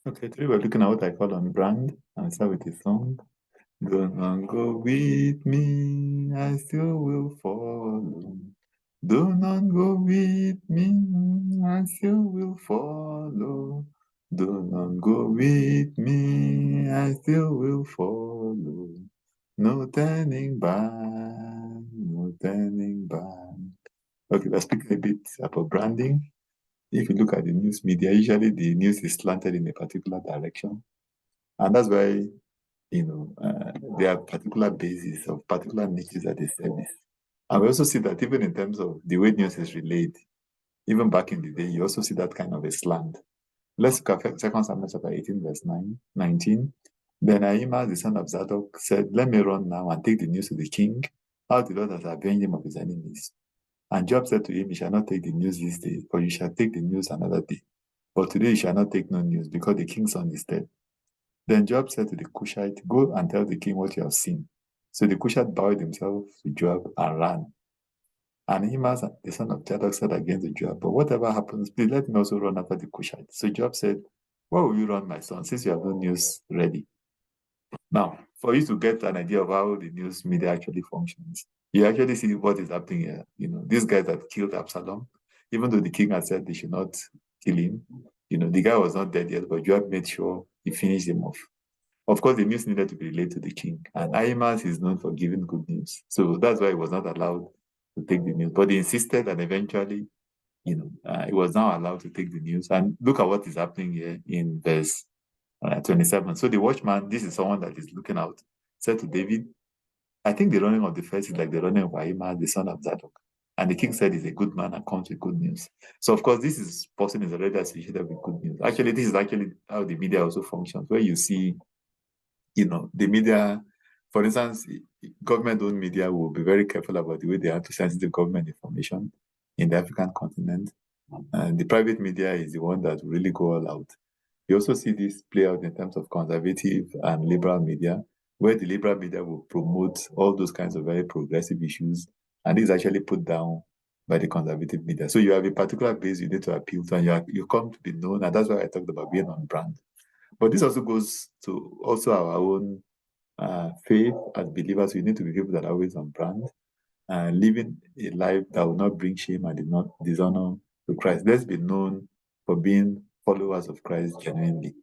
Okay, today we're looking at what I call on brand and start with a song. Don't on go with me, I still will follow. Do not go with me, I still will follow. Do not go with me, I still will follow. No turning back, no turning back. Okay, let's speak a bit about branding. If you look at the news media, usually the news is slanted in a particular direction. And that's why, there are particular bases of particular niches that they service. And we also see that even in terms of the way news is relayed, even back in the day, you also see that kind of a slant. Let's look at 2 Samuel chapter 18, verse 19. Then Ahimaaz, the son of Zadok, said, let me run now and take the news to the king, how the Lord has avenged him of his enemies. And Joab said to him, you shall not take the news this day, for you shall take the news another day. But today you shall not take no news, because the king's son is dead. Then Joab said to the Cushite, go and tell the king what you have seen. So the Cushite bowed himself to Joab and ran. And Ahimaaz, the son of Zadok, said against Joab, but whatever happens, please let me also run after the Cushite. So Joab said, why will you run, my son, since you have no news ready? Now, for you to get an idea of how the news media actually functions, you actually see what is happening here. These guys that killed Absalom, even though the king had said they should not kill him, the guy was not dead yet, but Joab made sure he finished him off. Of course, the news needed to be relayed to the king, and Ahimaaz is known for giving good news. So that's why he was not allowed to take the news. But he insisted, and eventually, he was now allowed to take the news. And look at what is happening here in verse 27. So the watchman, this is someone that is looking out, said to David, I think the running of the first is like the running of Ahimaaz, the son of Zadok. And the king said he's a good man and comes with good news. So of course, this person is already associated with good news. Actually, this is actually how the media also functions, where you see, the media, for instance, government-owned media will be very careful about the way they handle sensitive government information in the African continent. And the private media is the one that will really go all out. You also see this play out in terms of conservative and liberal media, where the liberal media will promote all those kinds of very progressive issues, and this is actually put down by the conservative media. So you have a particular base you need to appeal to, and you come to be known, and that's why I talked about being on brand. But this also goes to also our own faith as believers. We need to be people that are always on brand, living a life that will not bring shame and not dishonor to Christ. Let's be known for being followers of Christ genuinely.